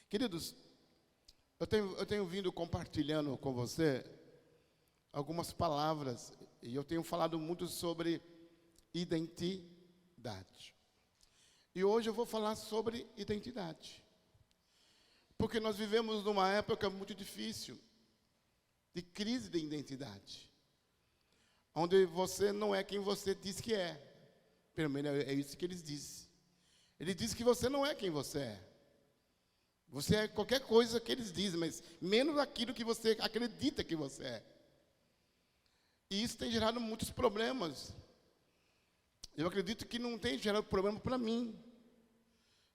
Queridos, eu tenho vindo compartilhando com você algumas palavras, e eu tenho falado muito sobre identidade. E hoje eu vou falar sobre identidade. Porque nós vivemos numa época muito difícil, de crise de identidade. Onde você não é quem você diz que é. Pelo menos é isso que eles dizem. Ele diz que você não é quem você é. Você é qualquer coisa que eles dizem, mas menos aquilo que você acredita que você é. E isso tem gerado muitos problemas. Eu acredito que não tem gerado problema para mim.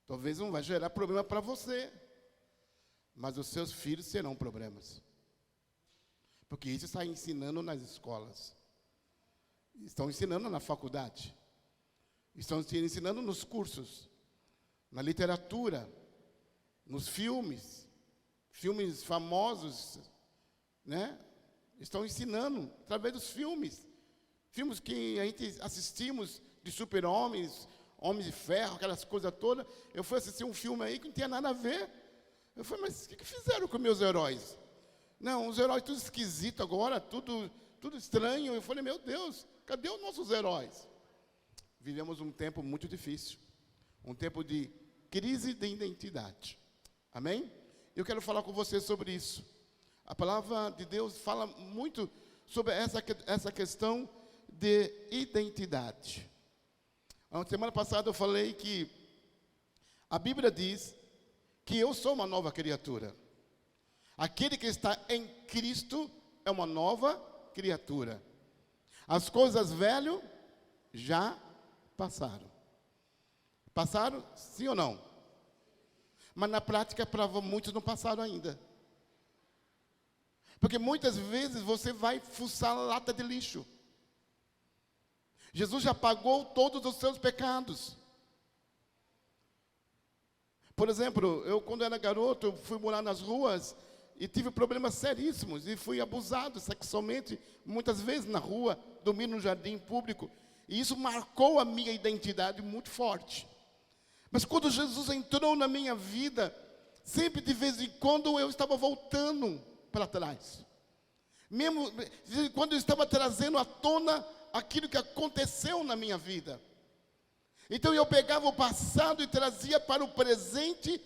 Talvez não vai gerar problema para você. Mas os seus filhos serão problemas. Porque isso está ensinando nas escolas. Estão ensinando na faculdade. Estão ensinando nos cursos. Na literatura. Nos filmes. Filmes famosos, né? Estão ensinando através dos filmes. Filmes que a gente assistimos de super-homens, Homens de Ferro, aquelas coisas todas. Eu fui assistir um filme aí que não tinha nada a ver. Eu falei, mas o que fizeram com meus heróis? Não, os heróis tudo esquisito agora, tudo estranho. Eu falei, meu Deus, cadê os nossos heróis? Vivemos um tempo muito difícil. Um tempo de crise de identidade. Amém? Eu quero falar com você sobre isso. A palavra de Deus fala muito sobre essa questão de identidade. A semana passada eu falei que a Bíblia diz que eu sou uma nova criatura. Aquele que está em Cristo é uma nova criatura. As coisas velhas já passaram. Passaram, sim ou não? Mas na prática, para muitos não passaram ainda. Porque muitas vezes você vai fuçar lata de lixo. Jesus já pagou todos os seus pecados. Por exemplo, eu quando era garoto, fui morar nas ruas e tive problemas seríssimos. E fui abusado sexualmente, muitas vezes na rua, dormindo no jardim público. E isso marcou a minha identidade muito forte. Mas quando Jesus entrou na minha vida, sempre de vez em quando eu estava voltando para trás. Mesmo quando eu estava trazendo à tona aquilo que aconteceu na minha vida. Então eu pegava o passado e trazia para o presente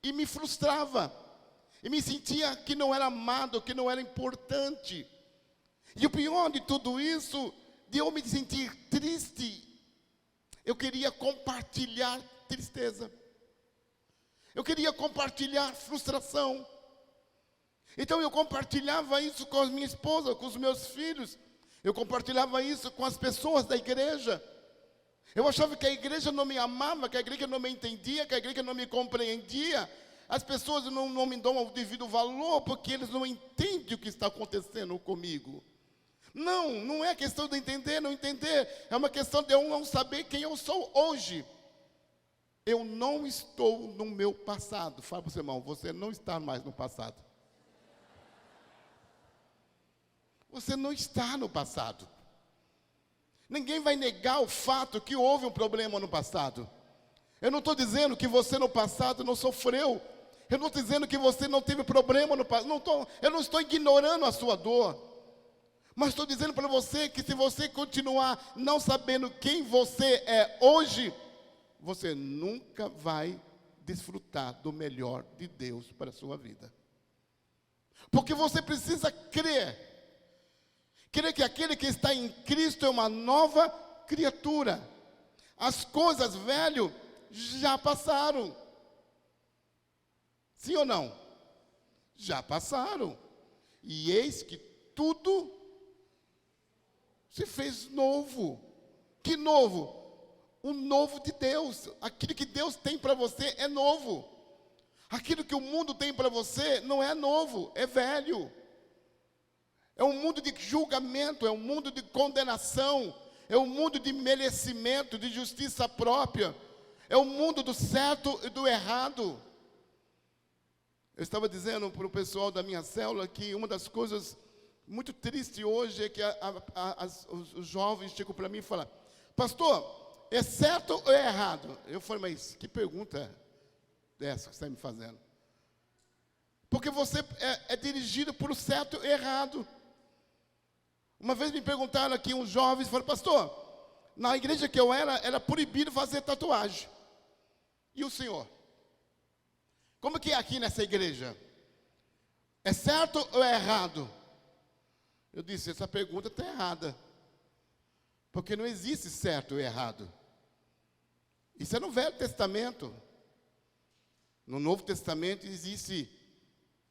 e me frustrava. E me sentia que não era amado, que não era importante. E o pior de tudo isso, de eu me sentir triste, eu queria compartilhar tristeza. Eu queria compartilhar frustração. Então eu compartilhava isso com a minha esposa, com os meus filhos. Eu compartilhava isso com as pessoas da igreja. Eu achava que a igreja não me amava, que a igreja não me entendia, que a igreja não me compreendia. As pessoas não me dão o devido valor, porque eles não entendem o que está acontecendo comigo. Não é questão de entender, não entender. É uma questão de eu não saber quem eu sou hoje. Eu não estou no meu passado. Fala para o seu irmão, você não está mais no passado. Você não está no passado. Ninguém vai negar o fato que houve um problema no passado. Eu não estou dizendo que você no passado não sofreu. Eu não estou dizendo que você não teve problema no passado. Eu não estou ignorando a sua dor. Mas estou dizendo para você que se você continuar não sabendo quem você é hoje, você nunca vai desfrutar do melhor de Deus para a sua vida. Porque você precisa crer. Crer que aquele que está em Cristo é uma nova criatura. As coisas velhas já passaram. Sim ou não? Já passaram. E eis que tudo se fez novo. Que novo? O novo de Deus. Aquilo que Deus tem para você é novo. Aquilo que o mundo tem para você não é novo, é velho. É um mundo de julgamento, é um mundo de condenação, é um mundo de merecimento, de justiça própria. É o mundo do certo e do errado. Eu estava dizendo para o pessoal da minha célula que uma das coisas muito tristes hoje é que os jovens chegam para mim e falam: pastor, é certo ou é errado? Eu falei, mas que pergunta é essa que você está me fazendo? Porque você é dirigido por o certo e errado. Uma vez me perguntaram aqui, uns jovens, falaram, pastor, na igreja que eu era proibido fazer tatuagem. E o senhor? Como que é aqui nessa igreja? É certo ou é errado? Eu disse, essa pergunta está errada. Porque não existe certo ou errado. Isso é no Velho Testamento. No Novo Testamento existe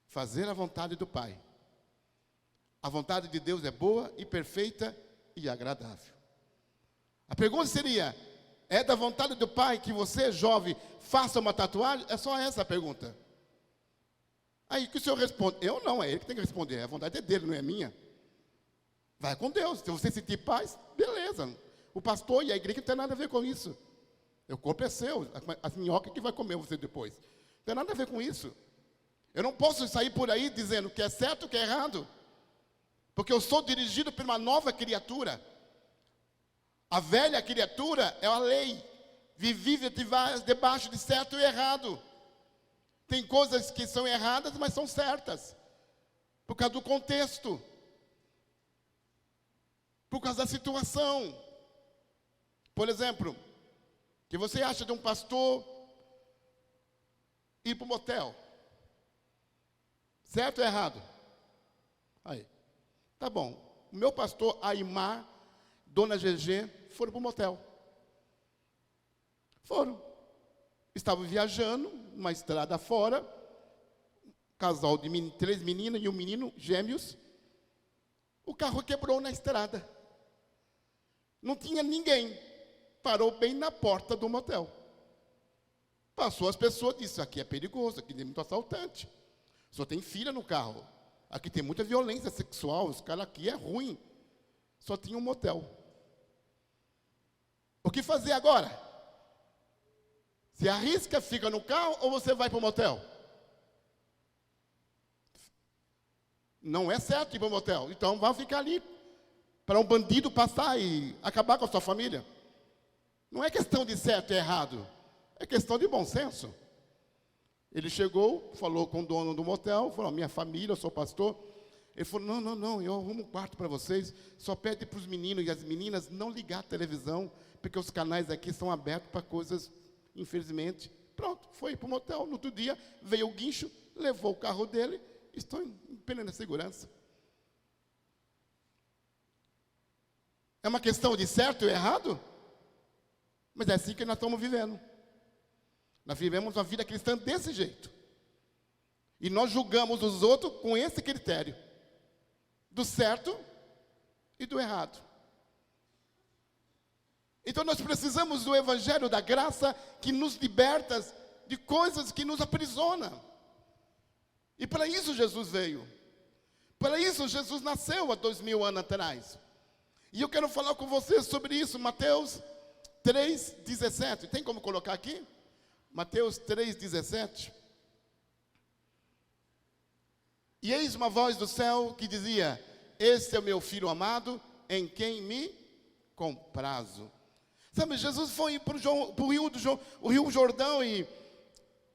fazer a vontade do Pai. A vontade de Deus é boa e perfeita e agradável. A pergunta seria, é da vontade do Pai que você, jovem, faça uma tatuagem? É só essa a pergunta. Aí que o senhor responde, eu não, é ele que tem que responder, a vontade é dele, não é minha. Vai com Deus, se você sentir paz, beleza. O pastor e a igreja não tem nada a ver com isso. O corpo é seu, as minhocas que vai comer você depois. Não tem nada a ver com isso. Eu não posso sair por aí dizendo que é certo ou que é errado. Porque eu sou dirigido por uma nova criatura. A velha criatura é a lei. Vive debaixo de certo e errado. Tem coisas que são erradas, mas são certas. Por causa do contexto. Por causa da situação. Por exemplo, o que você acha de um pastor ir para o motel? Certo ou errado? Aí. Tá bom. O meu pastor Aimar, Dona GG, foram para o motel. Foram. Estavam viajando, uma estrada fora, casal de 3 meninas e um menino, gêmeos. O carro quebrou na estrada. Não tinha ninguém. Parou bem na porta do motel. Passou as pessoas, disse, aqui é perigoso, aqui tem muito assaltante. Só tem filha no carro. Aqui tem muita violência sexual, os caras aqui é ruim. Só tinha um motel. O que fazer agora? Se arrisca, fica no carro ou você vai para o motel? Não é certo ir para o motel. Então vai ficar ali para um bandido passar e acabar com a sua família. Não é questão de certo e errado. É questão de bom senso. Ele chegou, falou com o dono do motel, falou, minha família, eu sou pastor. Ele falou, não, eu arrumo um quarto para vocês. Só pede para os meninos e as meninas não ligar a televisão, porque os canais aqui são abertos para coisas, infelizmente. Pronto, foi para o motel. No outro dia, veio o guincho, levou o carro dele, estou em plena segurança. É uma questão de certo e errado? Mas é assim que nós estamos vivendo. Nós vivemos uma vida cristã desse jeito. E nós julgamos os outros com esse critério. Do certo e do errado. Então nós precisamos do evangelho da graça que nos liberta de coisas que nos aprisionam. E para isso Jesus veio. Para isso Jesus nasceu há 2000 anos atrás. E eu quero falar com vocês sobre isso. Mateus 3,17. Tem como colocar aqui? Mateus 3,17. E eis uma voz do céu que dizia, este é o meu filho amado, em quem me comprazo. Sabe, Jesus foi para o Rio Jordão e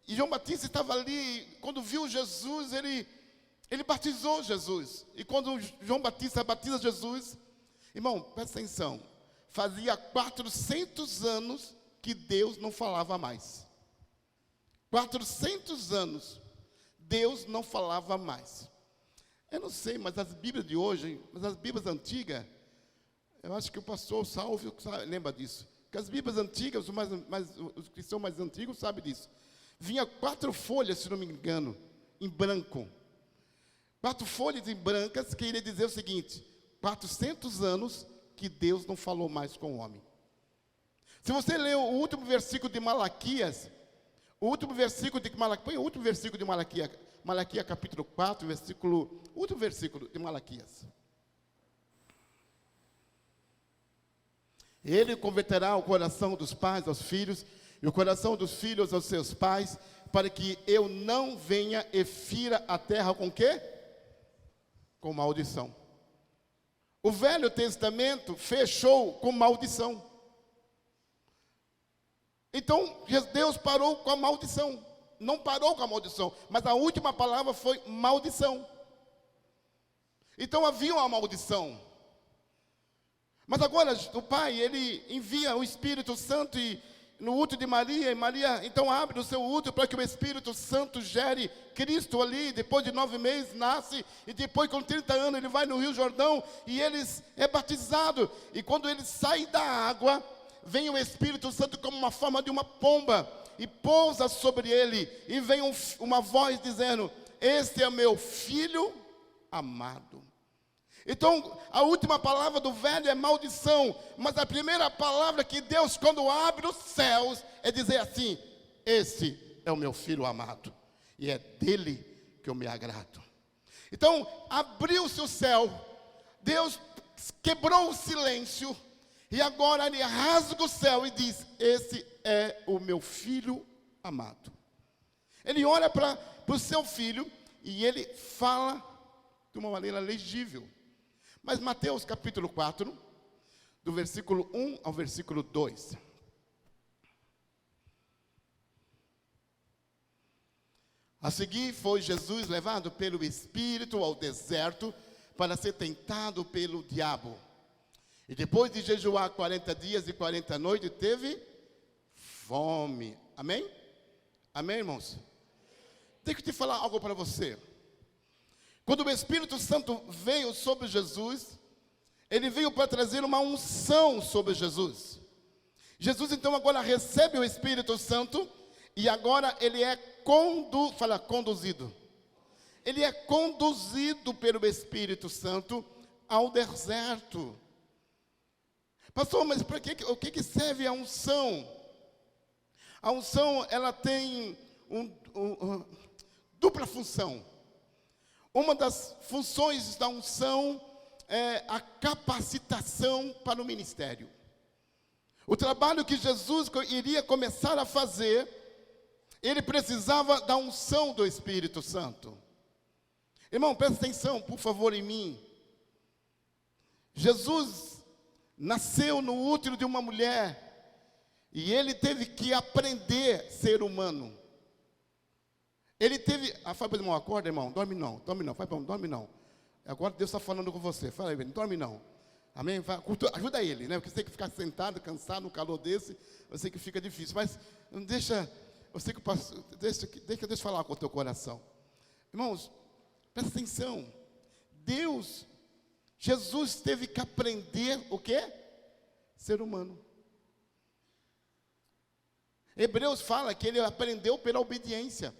João Batista estava ali. Quando viu Jesus, ele batizou Jesus. E quando João Batista batiza Jesus, irmão, presta atenção, fazia 400 anos que Deus não falava mais. 400 anos, Deus não falava mais. Eu não sei, mas as Bíblias de hoje, mas as Bíblias antigas, eu acho que o pastor Salvio lembra disso. Que as Bíblias antigas, os cristãos mais antigos sabem disso. Vinha 4 folhas, se não me engano, em branco. 4 folhas em brancas, que iria dizer o seguinte, 400 anos que Deus não falou mais com o homem. Se você ler o último versículo de Malaquias, põe o último versículo de Malaquias, Malaquias capítulo 4, último versículo de Malaquias. Ele converterá o coração dos pais aos filhos, e o coração dos filhos aos seus pais, para que eu não venha e fira a terra com quê? Com maldição. O Velho Testamento fechou com maldição. Então, Deus parou com a maldição. não parou com a maldição, mas a última palavra foi maldição. Então havia uma maldição. Mas agora o Pai, ele envia o Espírito Santo no útero de Maria, e Maria então abre o seu útero para que o Espírito Santo gere Cristo ali. Depois de 9 meses nasce, e depois com 30 anos ele vai no Rio Jordão e ele é batizado. E quando ele sai da água, vem o Espírito Santo como uma forma de uma pomba e pousa sobre ele, e vem uma voz dizendo: este é meu filho amado. Então, a última palavra do velho é maldição, mas a primeira palavra que Deus, quando abre os céus, é dizer assim: esse é o meu filho amado, e é dele que eu me agrado. Então, abriu-se o céu, Deus quebrou o silêncio, e agora ele rasga o céu e diz: esse é o meu filho amado. Ele olha para o seu filho, e ele fala de uma maneira legível. Mas Mateus capítulo 4, do versículo 1 ao versículo 2. A seguir foi Jesus levado pelo Espírito ao deserto para ser tentado pelo diabo. E depois de jejuar 40 dias e 40 noites, teve fome. Amém? Amém, irmãos? Deixa eu te falar algo para você. Quando o Espírito Santo veio sobre Jesus, ele veio para trazer uma unção sobre Jesus. Jesus então agora recebe o Espírito Santo, e agora ele é conduzido. Ele é conduzido pelo Espírito Santo ao deserto. Pastor, mas para o que serve a unção? A unção, ela tem dupla função. Uma das funções da unção é a capacitação para o ministério. O trabalho que Jesus iria começar a fazer, ele precisava da unção do Espírito Santo. Irmão, presta atenção, por favor, em mim. Jesus nasceu no útero de uma mulher, e ele teve que aprender a ser humano. Ele teve... fala para o irmão: acorda, irmão, dorme não. Fala para o irmão: dorme não. Agora Deus está falando com você. Fala aí, dorme não. Amém? Ajuda ele, né? Porque você tem que ficar sentado, cansado, no calor desse, eu sei que fica difícil. Mas deixa Deus falar com o teu coração. Irmãos, presta atenção. Jesus teve que aprender o quê? Ser humano. Hebreus fala que ele aprendeu pela obediência.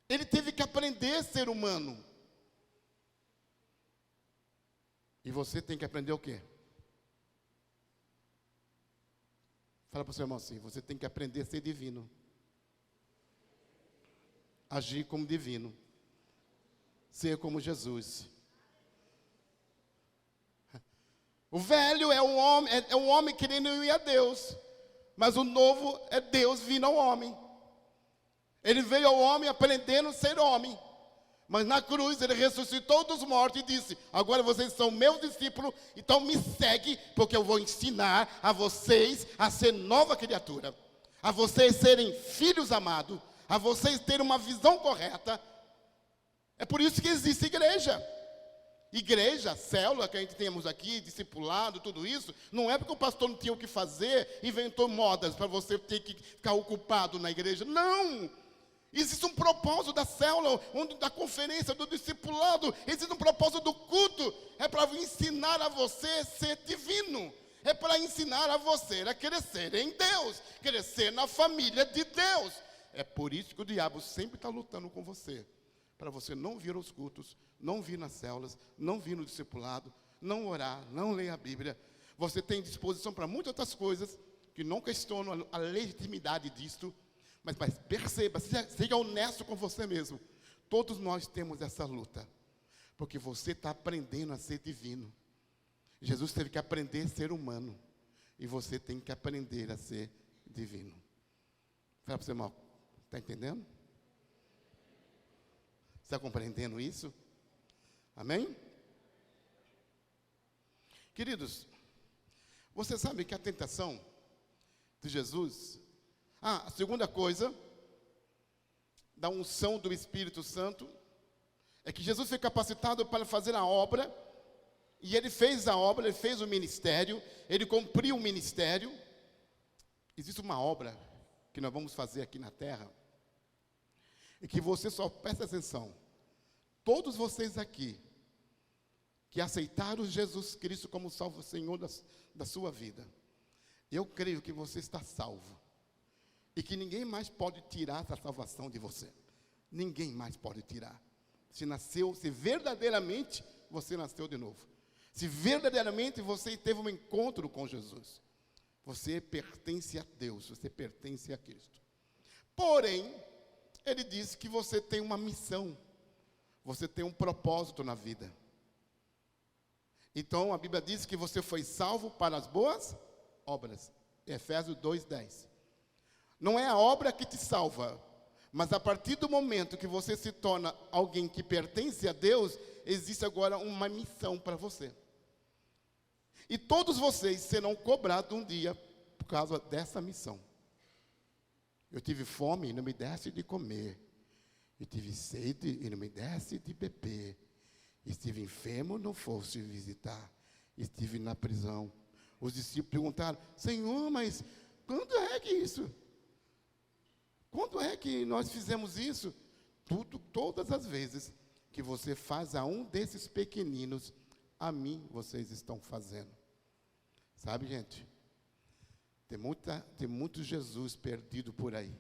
Ele teve que aprender a ser humano. E você tem que aprender o quê? Fala para o seu irmão assim: você tem que aprender a ser divino. Agir como divino. Ser como Jesus. O velho é um homem querendo ir a Deus. Mas o novo é Deus vindo ao homem. Ele veio ao homem aprendendo a ser homem. Mas na cruz ele ressuscitou dos mortos e disse: agora vocês são meus discípulos, então me segue, porque eu vou ensinar a vocês a ser nova criatura, a vocês serem filhos amados, a vocês terem uma visão correta. É por isso que existe igreja. Igreja, célula que a gente temos aqui, discipulado, tudo isso, não é porque o pastor não tinha o que fazer, inventou modas para você ter que ficar ocupado na igreja. Não! Existe um propósito da célula, da conferência, do discipulado. Existe um propósito do culto. É para ensinar a você a ser divino. É para ensinar a você a crescer em Deus, crescer na família de Deus. É por isso que o diabo sempre está lutando com você, para você não vir aos cultos, não vir nas células, não vir no discipulado, não orar, não ler a Bíblia. Você tem disposição para muitas outras coisas, que não questionam a legitimidade disto. Mas perceba, seja honesto com você mesmo. Todos nós temos essa luta, porque você está aprendendo a ser divino. Jesus teve que aprender a ser humano, e você tem que aprender a ser divino. Fala para o seu irmão: está entendendo? Está compreendendo isso? Amém? Queridos, você sabe que a tentação de Jesus... a segunda coisa da unção do Espírito Santo, é que Jesus foi capacitado para fazer a obra, e ele fez a obra, ele fez o ministério, ele cumpriu o ministério. Existe uma obra que nós vamos fazer aqui na terra, e que você só presta atenção, todos vocês aqui, que aceitaram Jesus Cristo como salvo Senhor da sua vida, eu creio que você está salvo, e que ninguém mais pode tirar essa salvação de você, ninguém mais pode tirar, se verdadeiramente você nasceu de novo, se verdadeiramente você teve um encontro com Jesus, você pertence a Deus, você pertence a Cristo. Porém, ele diz que você tem uma missão, você tem um propósito na vida. Então, a Bíblia diz que você foi salvo para as boas obras. Efésios 2:10. Não é a obra que te salva, mas a partir do momento que você se torna alguém que pertence a Deus, existe agora uma missão para você. E todos vocês serão cobrados um dia por causa dessa missão. Eu tive fome e não me desse de comer. Eu tive sede e não me desse de beber. Estive enfermo, não fosse visitar. Estive na prisão. Os discípulos perguntaram: Senhor, mas quando é que isso? Quando é que nós fizemos isso? Todas as vezes que você faz a um desses pequeninos, a mim vocês estão fazendo. Sabe, gente? Tem muito Jesus perdido por aí,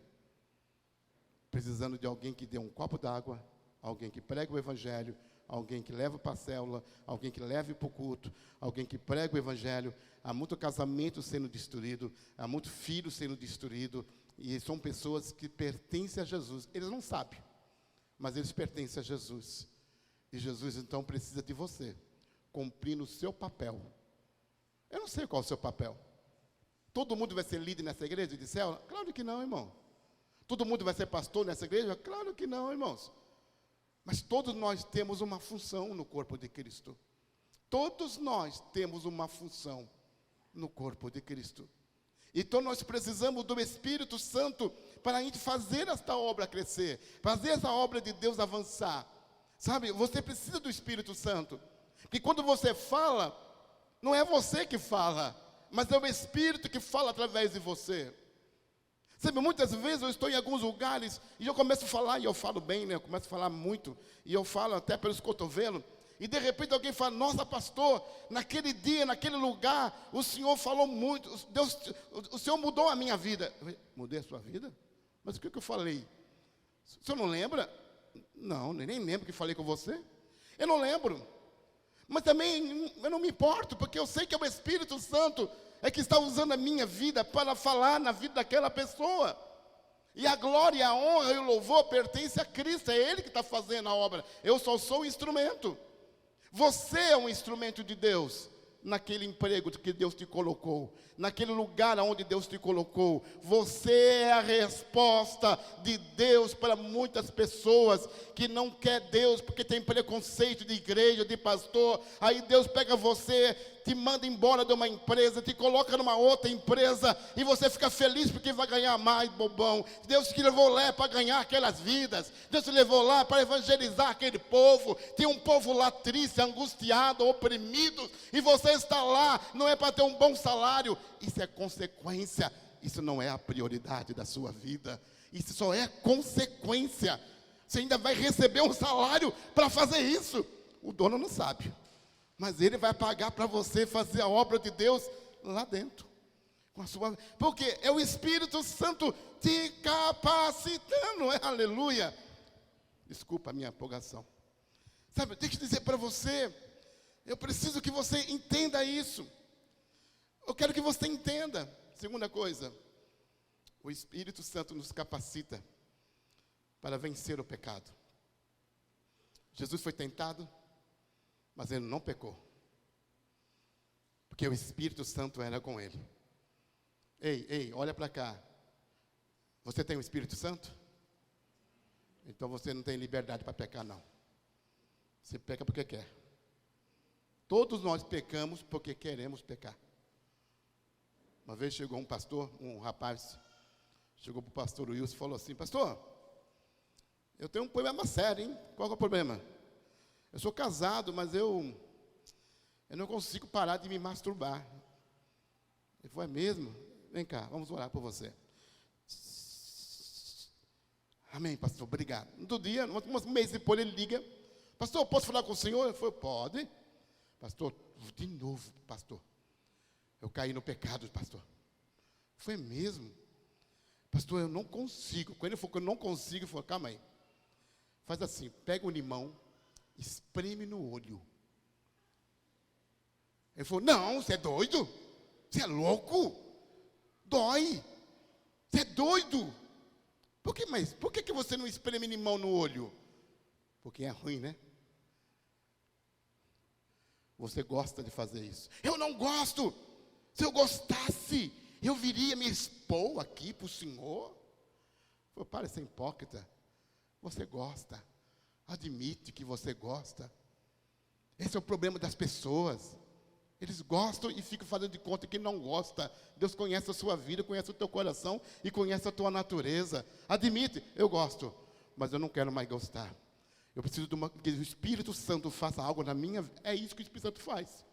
precisando de alguém que dê um copo d'água, alguém que pregue o evangelho, alguém que leve para a célula, alguém que leve para o culto, alguém que pregue o evangelho. Há muito casamento sendo destruído, há muito filho sendo destruído, e são pessoas que pertencem a Jesus. Eles não sabem, mas eles pertencem a Jesus. E Jesus então precisa de você, cumprindo o seu papel. Eu não sei qual é o seu papel. Todo mundo vai ser líder nessa igreja de célula? Claro que não, irmão. Todo mundo vai ser pastor nessa igreja? Claro que não, irmãos. Mas todos nós temos uma função no corpo de Cristo. Todos nós temos uma função no corpo de Cristo. Então nós precisamos do Espírito Santo para a gente fazer esta obra crescer, fazer essa obra de Deus avançar. Sabe, você precisa do Espírito Santo. Porque quando você fala, não é você que fala, mas é o Espírito que fala através de você. Sabe, muitas vezes eu estou em alguns lugares e eu começo a falar, e eu falo bem, né? Eu começo a falar muito, e eu falo até pelos cotovelos, e de repente alguém fala: nossa, pastor, naquele dia, naquele lugar, o Senhor falou muito, o Senhor mudou a minha vida. Mudei a sua vida? Mas o que eu falei? O senhor não lembra? Não, nem lembro que falei com você. Eu não lembro. Mas também eu não me importo, porque eu sei que é o Espírito Santo é que está usando a minha vida para falar na vida daquela pessoa. E a glória, a honra e o louvor pertence a Cristo, é Ele que está fazendo a obra. Eu só sou o instrumento. Você é um instrumento de Deus, naquele emprego que Deus te colocou, naquele lugar onde Deus te colocou. Você é a resposta de Deus para muitas pessoas que não quer Deus porque tem preconceito de igreja, de pastor. Aí Deus pega você, te manda embora de uma empresa, te coloca numa outra empresa e você fica feliz porque vai ganhar mais, bobão. Deus te levou lá para ganhar aquelas vidas. Deus te levou lá para evangelizar aquele povo. Tem um povo lá triste, angustiado, oprimido, e você está lá, não é para ter um bom salário. Isso é consequência, isso não é a prioridade da sua vida. Isso só é consequência. Você ainda vai receber um salário para fazer isso. O dono não sabe, mas ele vai pagar para você fazer a obra de Deus lá dentro. Porque é o Espírito Santo te capacitando, aleluia. Desculpa a minha empolgação. Sabe, deixa eu dizer para você, eu preciso que você entenda isso. Eu quero que você entenda. Segunda coisa, o Espírito Santo nos capacita para vencer o pecado. Jesus foi tentado, mas ele não pecou, porque o Espírito Santo era com ele. Ei, olha para cá. Você tem o Espírito Santo? Então você não tem liberdade para pecar, não. Você peca porque quer. Todos nós pecamos porque queremos pecar. Uma vez chegou um pastor, um rapaz, chegou para o pastor Wilson e falou assim: pastor, Eu tenho um problema sério, hein? Qual é o problema? Eu sou casado, mas eu não consigo parar de me masturbar. Ele falou, é mesmo? Vem cá, vamos orar por você. Amém, pastor, obrigado. No outro dia, um mês depois, ele liga. Pastor, posso falar com o senhor? Ele falou, pode. Pastor, de novo, pastor. Eu caí no pecado, pastor. Foi mesmo? Pastor, eu não consigo. Quando ele falou que eu não consigo, eu falei, calma aí. Faz assim, pega o limão, espreme no olho. Ele falou, não, você é doido? Você é louco? Dói. Você é doido? Por que você não espreme limão no olho? Porque é ruim, né? Você gosta de fazer isso. Eu não gosto. Se eu gostasse, eu viria me expor aqui para o senhor. Falei, para de ser hipócrita. Você gosta. Admite que você gosta. Esse é o problema das pessoas. Eles gostam e ficam fazendo de conta que não gosta. Deus conhece a sua vida, conhece o teu coração e conhece a tua natureza. Admite, eu gosto, mas eu não quero mais gostar. Eu preciso que o Espírito Santo faça algo na minha vida. É isso que o Espírito Santo faz.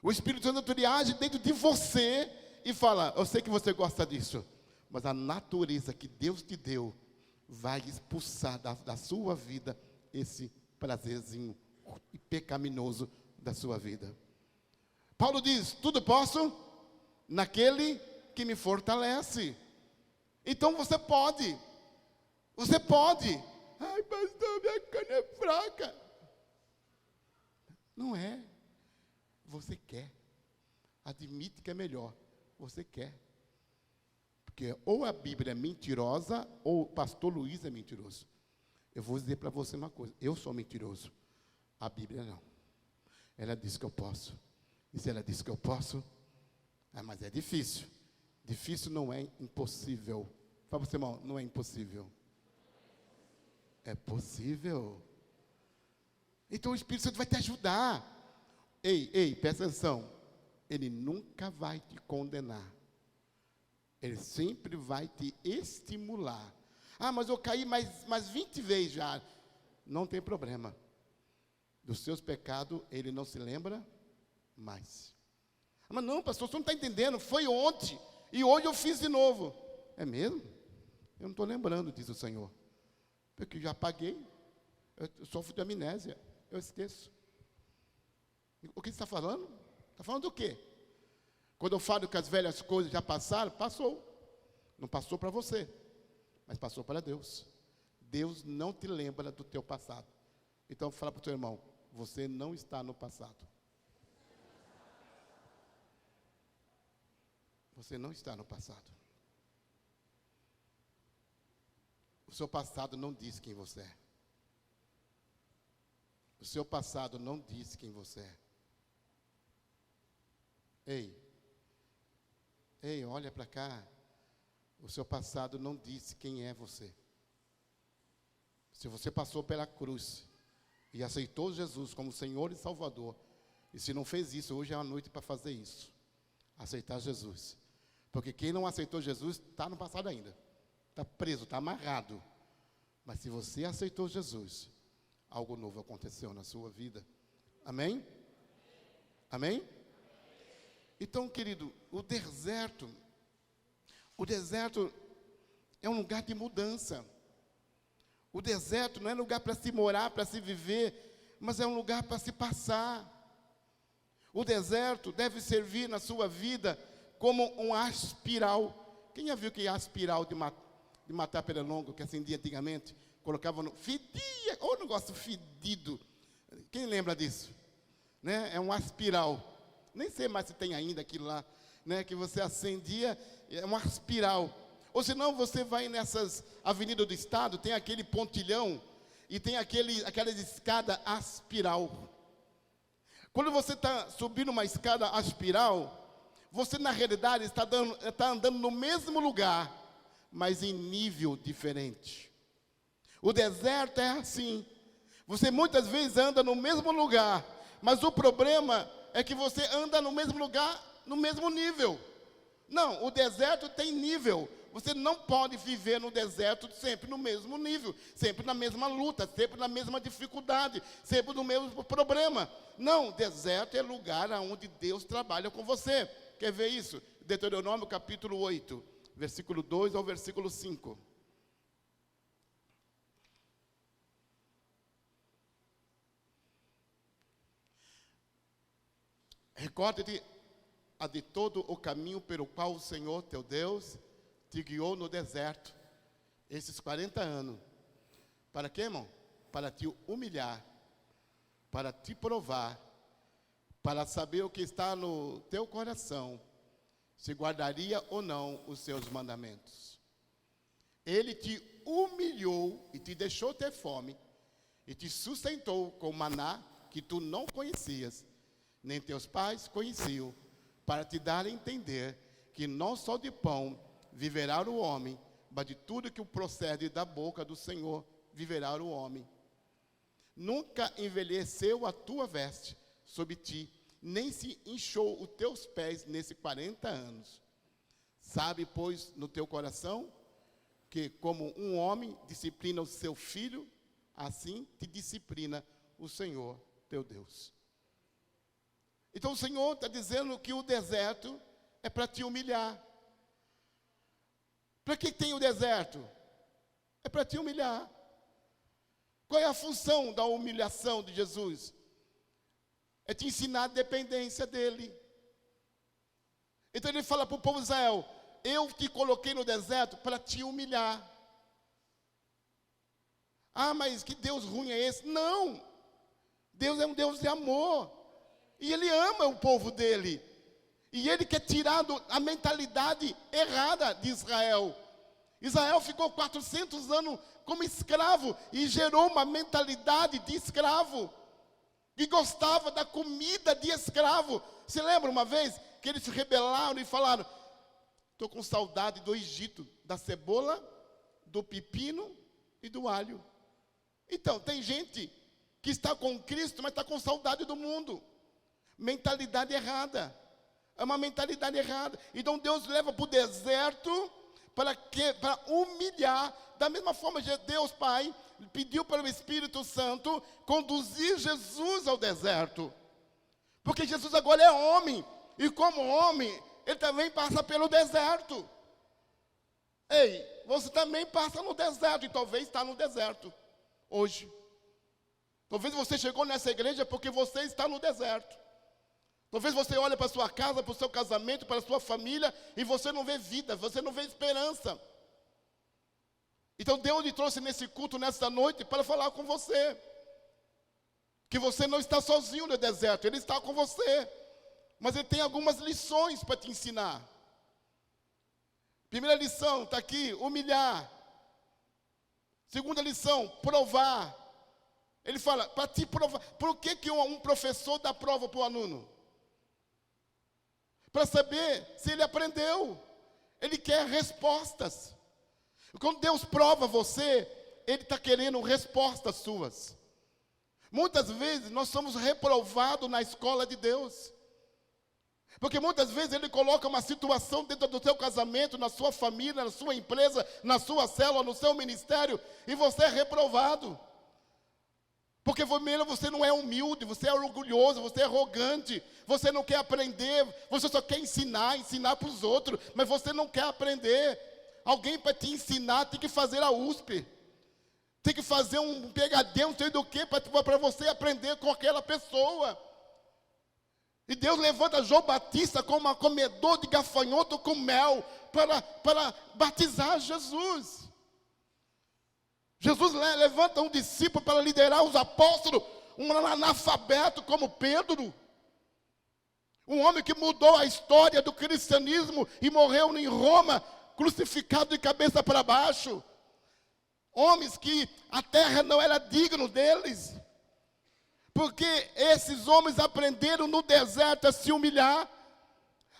O Espírito Santo ele age dentro de você e fala, eu sei que você gosta disso, mas a natureza que Deus te deu vai expulsar da sua vida esse prazerzinho pecaminoso da sua vida. Paulo diz, tudo posso naquele que me fortalece. Então você pode. Você pode. Ai, pastor, minha carne é fraca. Não é. Você quer. Admite que é melhor. Você quer. Porque ou a Bíblia é mentirosa, ou o pastor Luiz é mentiroso. Eu vou dizer para você uma coisa. Eu sou mentiroso. A Bíblia não. Ela diz que eu posso. E se ela diz que eu posso, mas é difícil. Difícil não é impossível. Fala para você, irmão, não é impossível. É possível. Então o Espírito Santo vai te ajudar. Ei, presta atenção. Ele nunca vai te condenar. Ele sempre vai te estimular. Mas eu caí mais 20 vezes já. Não tem problema. Dos seus pecados, ele não se lembra mais. Mas não, pastor, você não está entendendo. Foi ontem. E hoje eu fiz de novo. É mesmo? Eu não estou lembrando, diz o Senhor. Porque já paguei. Eu sofro de amnésia. Eu esqueço. O que você está falando? Está falando do quê? Quando eu falo que as velhas coisas já passaram, passou. Não passou para você, mas passou para Deus. Deus não te lembra do teu passado. Então fala para o teu irmão, você não está no passado. Você não está no passado. O seu passado não diz quem você é. O seu passado não diz quem você é. Ei, olha para cá. O seu passado não diz quem é você. Se você passou pela cruz e aceitou Jesus como Senhor e Salvador, e se não fez isso, hoje é a noite para fazer isso. Aceitar Jesus. Porque quem não aceitou Jesus está no passado ainda. Está preso, está amarrado. Mas se você aceitou Jesus, algo novo aconteceu na sua vida. Amém? Amém? Então, querido, o deserto é um lugar de mudança. O deserto não é lugar para se morar, para se viver, mas é um lugar para se passar. O deserto deve servir na sua vida como um aspiral. Quem já viu que é aspiral de matar pernilongo, que acendia antigamente? Colocava no... Fedia, ou negócio fedido. Quem lembra disso? Né? É um aspiral. Nem sei mais se tem ainda aquilo lá, né? Que você acendia, é uma aspiral. Ou senão você vai nessas avenidas do estado, tem aquele pontilhão e tem aquela escada aspiral. Quando você está subindo uma escada aspiral, você na realidade está andando no mesmo lugar, mas em nível diferente. O deserto é assim. Você muitas vezes anda no mesmo lugar, mas o problema é que você anda no mesmo lugar, no mesmo nível. Não, o deserto tem nível. Você não pode viver no deserto sempre no mesmo nível, sempre na mesma luta, sempre na mesma dificuldade, sempre no mesmo problema. Não, deserto é lugar onde Deus trabalha com você. Quer ver isso? Deuteronômio capítulo 8, versículo 2 ao versículo 5. Recorda-te de todo o caminho pelo qual o Senhor teu Deus te guiou no deserto, esses 40 anos. Para quê, irmão? Para te humilhar, para te provar, para saber o que está no teu coração, se guardaria ou não os seus mandamentos. Ele te humilhou e te deixou ter fome, e te sustentou com maná que tu não conhecias, nem teus pais conheciam, para te dar a entender que não só de pão viverá o homem, mas de tudo que procede da boca do Senhor viverá o homem. Nunca envelheceu a tua veste sobre ti, nem se inchou os teus pés nesses 40 anos. Sabe, pois, no teu coração, que como um homem disciplina o seu filho, assim te disciplina o Senhor teu Deus. Então o Senhor está dizendo que o deserto é para te humilhar. Para que tem o deserto? É para te humilhar. Qual é a função da humilhação de Jesus? É te ensinar a dependência dele. Então ele fala para o povo de Israel: eu te coloquei no deserto para te humilhar. Ah, mas que Deus ruim é esse? Não! Deus é um Deus de amor. E Ele ama o povo dele. E Ele quer tirar a mentalidade errada de Israel. Israel ficou 400 anos como escravo e gerou uma mentalidade de escravo. E gostava da comida de escravo. Você lembra uma vez que eles se rebelaram e falaram: estou com saudade do Egito, da cebola, do pepino e do alho. Então, tem gente que está com Cristo, mas está com saudade do mundo. Mentalidade errada. É uma mentalidade errada. Então Deus leva para o deserto para humilhar. Da mesma forma que Deus Pai pediu para o Espírito Santo conduzir Jesus ao deserto. Porque Jesus agora é homem. E como homem, ele também passa pelo deserto. Ei, você também passa no deserto. E talvez está no deserto hoje. Talvez você chegou nessa igreja porque você está no deserto. Talvez você olhe para a sua casa, para o seu casamento, para a sua família, e você não vê vida, você não vê esperança. Então Deus lhe trouxe nesse culto, nesta noite, para falar com você. Que você não está sozinho no deserto, Ele está com você. Mas Ele tem algumas lições para te ensinar. Primeira lição, está aqui, humilhar. Segunda lição, provar. Ele fala, para te provar. Por que um professor dá prova para o aluno? Para saber se ele aprendeu. Ele quer respostas. Quando Deus prova você, Ele está querendo respostas suas. Muitas vezes nós somos reprovados na escola de Deus. Porque muitas vezes Ele coloca uma situação dentro do seu casamento, na sua família, na sua empresa, na sua célula, no seu ministério, e você é reprovado. Porque primeiro você não é humilde, você é orgulhoso, você é arrogante, você não quer aprender, você só quer ensinar para os outros, mas você não quer aprender. Alguém para te ensinar tem que fazer a USP, tem que fazer um PhD, não sei do que, para você aprender com aquela pessoa. E Deus levanta João Batista como um comedor de gafanhoto com mel, para batizar Jesus. Jesus levanta um discípulo para liderar os apóstolos, um analfabeto como Pedro. Um homem que mudou a história do cristianismo e morreu em Roma, crucificado de cabeça para baixo. Homens que a terra não era digna deles. Porque esses homens aprenderam no deserto a se humilhar.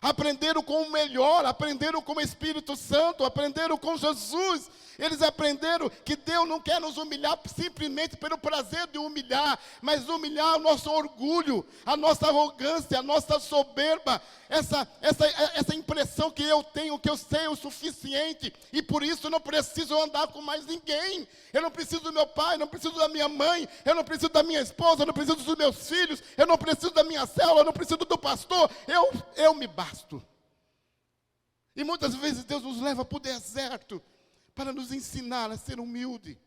aprenderam com o melhor, aprenderam com o Espírito Santo, aprenderam com Jesus. Eles aprenderam que Deus não quer nos humilhar simplesmente pelo prazer de humilhar, mas humilhar o nosso orgulho, a nossa arrogância, a nossa soberba, essa impressão que eu tenho, que eu sei o suficiente, e por isso eu não preciso andar com mais ninguém. Eu não preciso do meu pai, eu não preciso da minha mãe, eu não preciso da minha esposa, eu não preciso dos meus filhos, eu não preciso da minha célula, eu não preciso do pastor, eu me basto. E muitas vezes Deus nos leva para o deserto para nos ensinar a ser humilde.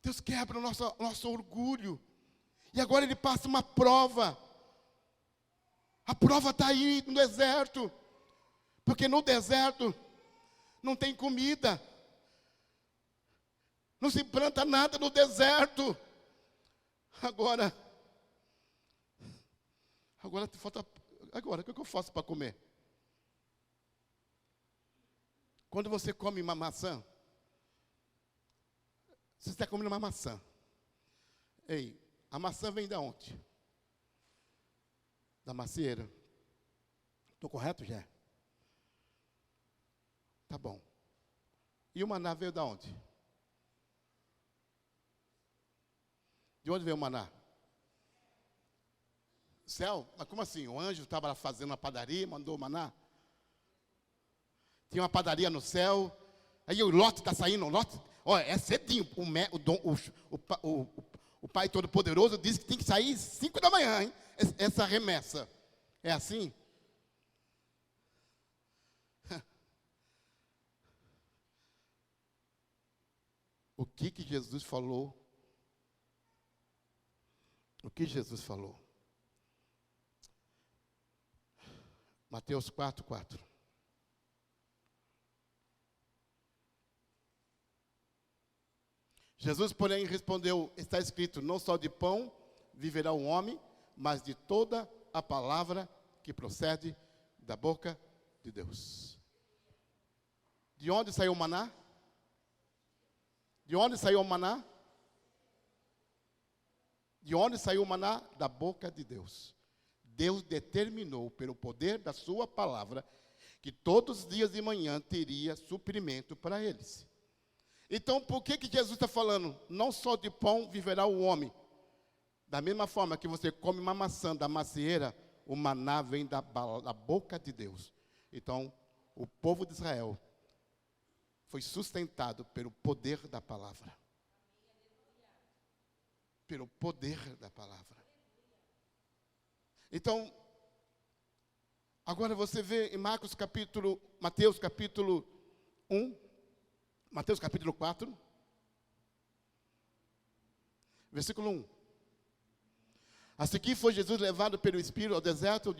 Deus quebra o nosso orgulho. E agora Ele passa uma prova. A prova está aí no deserto. Porque no deserto não tem comida. Não se planta nada no deserto. Agora falta. Agora, o que eu faço para comer? Quando você come uma maçã, você está comendo uma maçã. Ei, a maçã vem de onde? Da macieira. Estou correto, já? Tá bom. E o maná veio de onde? De onde veio o maná? Céu? Mas como assim? O anjo estava fazendo uma padaria e mandou o maná? Tinha uma padaria no céu. Aí o Lote está saindo. Lote, olha, é cedinho. O Pai Todo-Poderoso disse que tem que sair 5 da manhã, hein? Essa remessa. É assim? O que Jesus falou? O que Jesus falou? Mateus 4:4. Jesus, porém, respondeu: está escrito, não só de pão viverá o homem, mas de toda a palavra que procede da boca de Deus. De onde saiu o maná? De onde saiu o maná? De onde saiu o maná? Da boca de Deus. Deus determinou, pelo poder da sua palavra, que todos os dias de manhã teria suprimento para eles. Então, por que Jesus está falando? Não só de pão viverá o homem. Da mesma forma que você come uma maçã da macieira, o maná vem da boca de Deus. Então, o povo de Israel foi sustentado pelo poder da palavra. Pelo poder da palavra. Então, agora você vê em Mateus capítulo 1, Mateus capítulo 4, versículo 1. Assim que foi Jesus levado pelo Espírito ao deserto,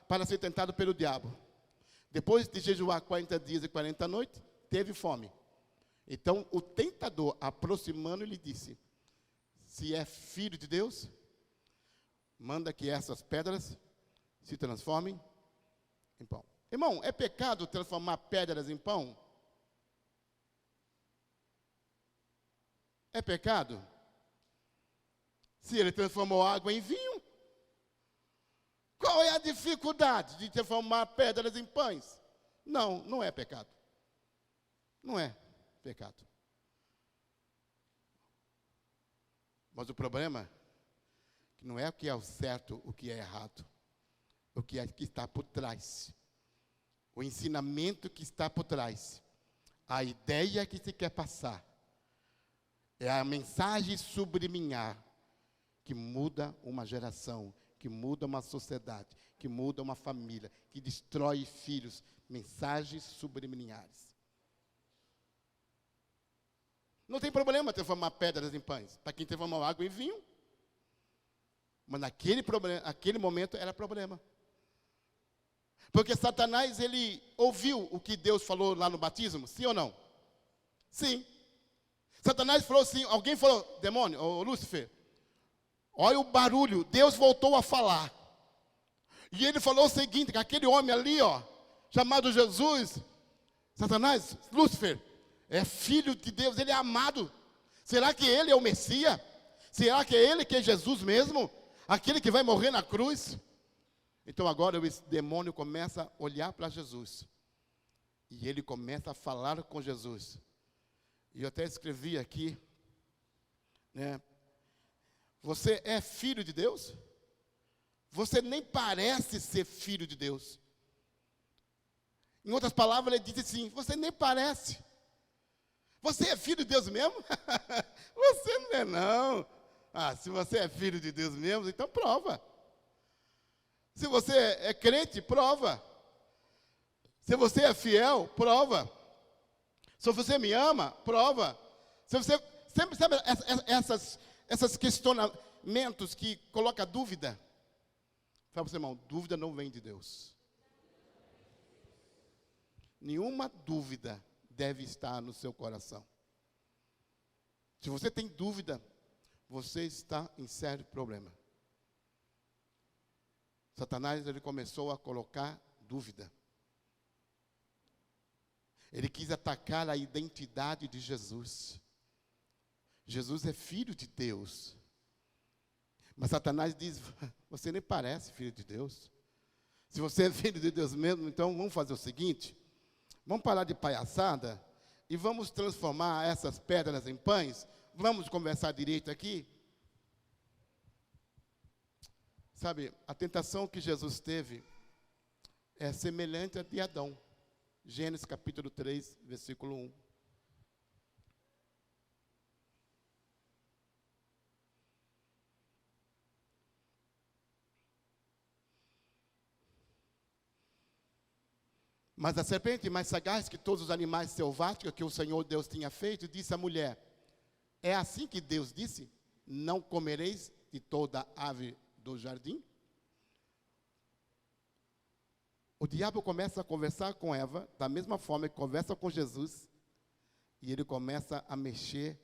para ser tentado pelo diabo. Depois de jejuar 40 dias e 40 noites, teve fome. Então o tentador, aproximando, lhe disse: se é filho de Deus, manda que essas pedras se transformem em pão. Irmão, é pecado transformar pedras em pão? É pecado? Se ele transformou água em vinho, qual é a dificuldade de transformar pedras em pães? Não, não é pecado. Não é pecado. Mas o problema é que não é o que é o certo, o que é errado. O que é que está por trás. O ensinamento que está por trás. A ideia que se quer passar. É a mensagem subliminar que muda uma geração, que muda uma sociedade, que muda uma família, que destrói filhos. Mensagens subliminares. Não tem problema transformar pedras em pães, para quem transformou água em vinho. Mas naquele momento era problema. Porque Satanás, ele ouviu o que Deus falou lá no batismo, sim ou não? Sim. Satanás falou assim, alguém falou, demônio, ou Lúcifer, olha o barulho, Deus voltou a falar. E ele falou o seguinte, que aquele homem ali, chamado Jesus, Satanás, Lúcifer, é filho de Deus, ele é amado. Será que ele é o Messias? Será que é ele que é Jesus mesmo? Aquele que vai morrer na cruz? Então agora esse demônio começa a olhar para Jesus. E ele começa a falar com Jesus. E eu até escrevi aqui, né? Você é filho de Deus? Você nem parece ser filho de Deus. Em outras palavras, ele diz assim: você nem parece. Você é filho de Deus mesmo? Você não é, não. Ah, se você é filho de Deus mesmo, então prova. Se você é crente, prova. Se você é fiel, prova. Se você me ama, prova. Se você sempre sabe essas questionamentos que colocam dúvida. Fala para o seu irmão, dúvida não vem de Deus. Nenhuma dúvida deve estar no seu coração. Se você tem dúvida, você está em sério problema. Satanás, ele começou a colocar dúvida. Ele quis atacar a identidade de Jesus. Jesus é filho de Deus. Mas Satanás diz: você nem parece filho de Deus. Se você é filho de Deus mesmo, então vamos fazer o seguinte: vamos parar de palhaçada e vamos transformar essas pedras em pães. Vamos conversar direito aqui. Sabe, a tentação que Jesus teve é semelhante à de Adão. Gênesis capítulo 3, versículo 1. Mas a serpente, mais sagaz que todos os animais selváticos que o Senhor Deus tinha feito, disse à mulher: é assim que Deus disse: não comereis de toda ave do jardim? O diabo começa a conversar com Eva, da mesma forma que conversa com Jesus, e ele começa a mexer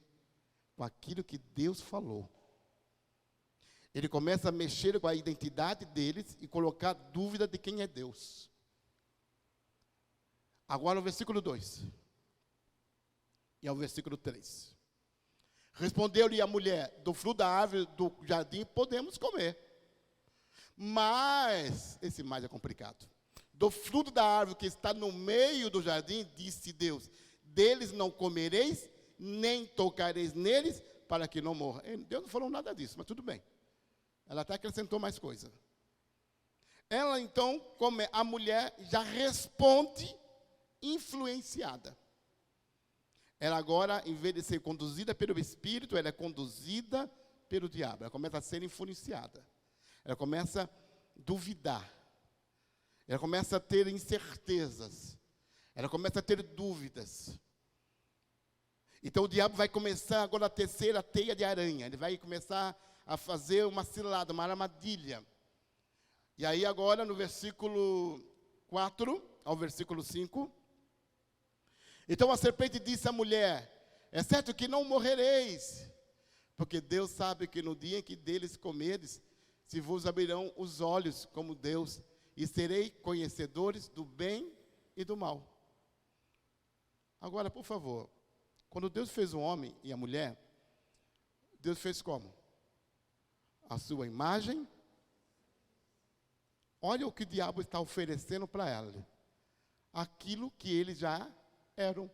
com aquilo que Deus falou. Ele começa a mexer com a identidade deles e colocar dúvida de quem é Deus. Agora o versículo 2. E ao versículo 3. Respondeu-lhe a mulher: do fruto da árvore do jardim podemos comer. Mas, esse mais é complicado. Do fruto da árvore que está no meio do jardim, disse Deus: deles não comereis, nem tocareis neles, para que não morra. Deus não falou nada disso, mas tudo bem. Ela até acrescentou mais coisa. Ela então, como a mulher, já responde influenciada. Ela agora, em vez de ser conduzida pelo Espírito, ela é conduzida pelo diabo. Ela começa a ser influenciada. Ela começa a duvidar. Ela começa a ter incertezas. Ela começa a ter dúvidas. Então o diabo vai começar agora a tecer a teia de aranha. Ele vai começar a fazer uma cilada, uma armadilha. E aí agora no versículo 4 ao versículo 5. Então a serpente disse à mulher: é certo que não morrereis, porque Deus sabe que no dia em que deles comerdes, se vos abrirão os olhos como Deus, e serei conhecedores do bem e do mal. Agora, por favor, quando Deus fez o homem e a mulher, Deus fez como? A sua imagem. Olha o que o diabo está oferecendo para ela. Aquilo que eles já eram.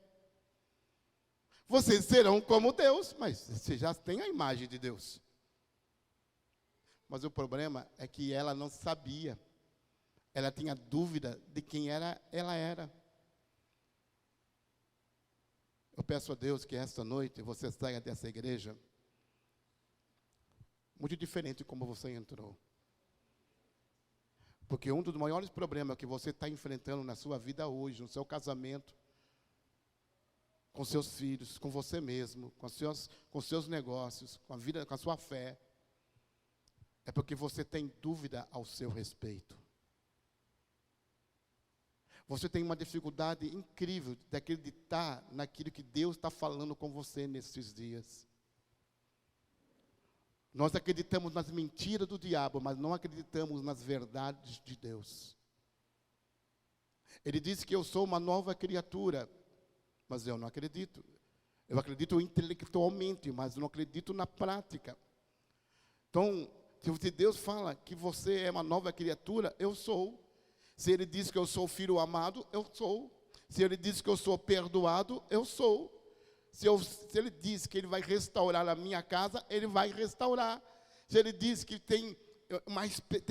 Vocês serão como Deus, mas você já tem a imagem de Deus. Mas o problema é que ela não sabia. Ela tinha dúvida de quem ela era. Eu peço a Deus que esta noite você saia dessa igreja muito diferente de como você entrou. Porque um dos maiores problemas que você está enfrentando na sua vida hoje, no seu casamento, com seus filhos, com você mesmo, com seus negócios, com a vida, com a sua fé, é porque você tem dúvida ao seu respeito. Você tem uma dificuldade incrível de acreditar naquilo que Deus está falando com você nesses dias. Nós acreditamos nas mentiras do diabo, mas não acreditamos nas verdades de Deus. Ele disse que eu sou uma nova criatura, mas eu não acredito. Eu acredito intelectualmente, mas não acredito na prática. Então, Se Deus fala que você é uma nova criatura, eu sou. Se Ele diz que eu sou filho amado, eu sou. Se Ele diz que eu sou perdoado, eu sou. Se Ele diz que Ele vai restaurar a minha casa, Ele vai restaurar. Se Ele diz que tem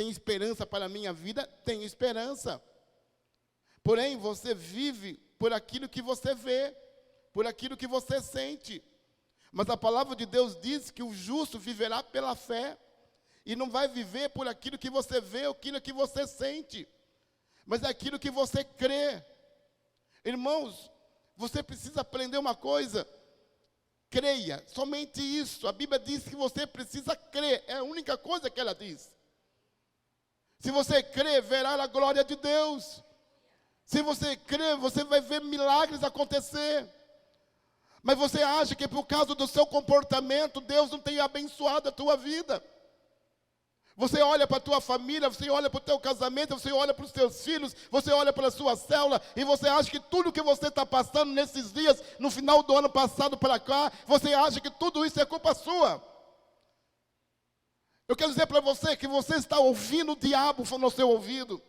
esperança para a minha vida, tem esperança. Porém, você vive por aquilo que você vê, por aquilo que você sente. Mas a palavra de Deus diz que o justo viverá pela fé. E não vai viver por aquilo que você vê, ou aquilo que você sente, mas é aquilo que você crê. Irmãos, você precisa aprender uma coisa: creia, somente isso. A Bíblia diz que você precisa crer, é a única coisa que ela diz. Se você crer, verá a glória de Deus. Se você crer, você vai ver milagres acontecer. Mas você acha que por causa do seu comportamento, Deus não tem abençoado a tua vida? Você olha para a tua família, você olha para o teu casamento, você olha para os teus filhos, você olha para a sua célula, e você acha que tudo que você está passando nesses dias, no final do ano passado para cá, você acha que tudo isso é culpa sua. Eu quero dizer para você que você está ouvindo o diabo no seu ouvido.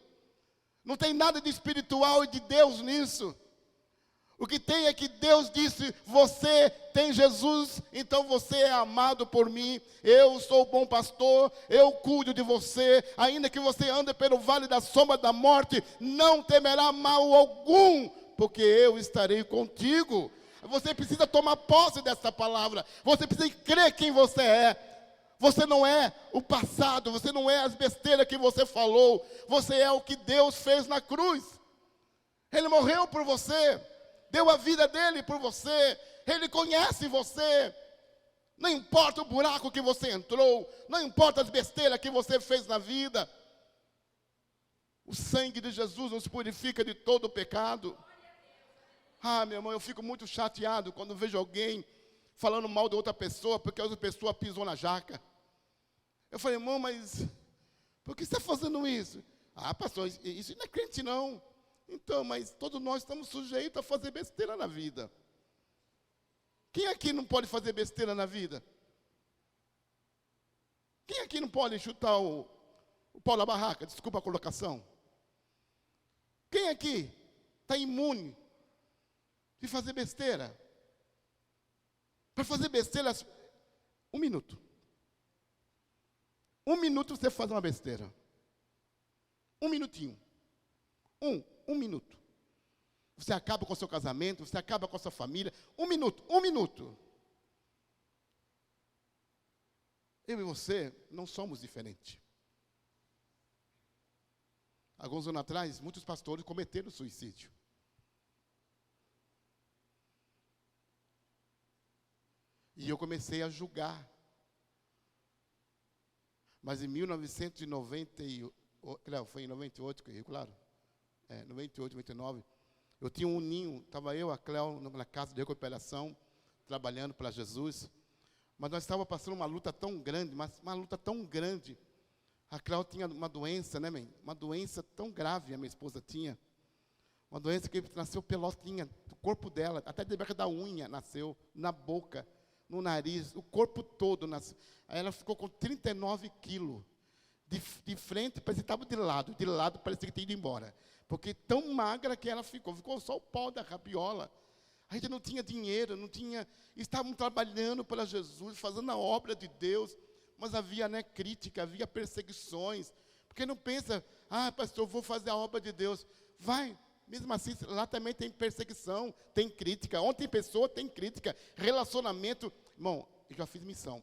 Não tem nada de espiritual e de Deus nisso. O que tem é que Deus disse: você tem Jesus, então você é amado por mim. Eu sou o bom pastor, eu cuido de você. Ainda que você ande pelo vale da sombra da morte, não temerá mal algum, porque eu estarei contigo. Você precisa tomar posse dessa palavra. Você precisa crer quem você é. Você não é o passado, você não é as besteiras que você falou. Você é o que Deus fez na cruz. Ele morreu por você. Deu a vida dele por você. Ele conhece você. Não importa o buraco que você entrou. Não importa as besteiras que você fez na vida. O sangue de Jesus nos purifica de todo o pecado. Ah, meu irmão, eu fico muito chateado quando vejo alguém falando mal de outra pessoa porque a outra pessoa pisou na jaca. Eu falei: irmão, mas por que você está fazendo isso? Ah, pastor, isso não é crente não. Então, mas todos nós estamos sujeitos a fazer besteira na vida. Quem aqui não pode fazer besteira na vida? Quem aqui não pode chutar o pau da barraca? Desculpa a colocação. Quem aqui está imune de fazer besteira? Para fazer besteira, 1 minuto. 1 minuto você faz uma besteira. 1 minutinho. Um minuto. Você acaba com o seu casamento, você acaba com a sua família. 1 minuto, 1 minuto. Eu e você não somos diferentes. Alguns anos atrás, muitos pastores cometeram suicídio. E eu comecei a julgar. Mas em 1998, foi em 98, claro. 98, 99, eu tinha um ninho, estava eu, a Cléo, na casa de recuperação, trabalhando para Jesus, mas nós estávamos passando uma luta tão grande, mas uma luta tão grande. A Cléo tinha uma doença, né, mãe? Uma doença tão grave, a minha esposa tinha, uma doença que nasceu pelotinha, o corpo dela, até debaixo da unha nasceu, na boca, no nariz, o corpo todo nasceu. Aí ela ficou com 39 quilos, de frente parecia que estava de lado parecia que tinha ido embora. Porque tão magra que ela ficou só o pó da rabiola. A gente não tinha dinheiro, estavam trabalhando para Jesus, fazendo a obra de Deus, mas havia crítica, havia perseguições. Porque não pensa: ah, pastor, eu vou fazer a obra de Deus. Vai, mesmo assim, lá também tem perseguição, tem crítica. Onde tem pessoa, tem crítica. Relacionamento. Irmão, eu já fiz missão.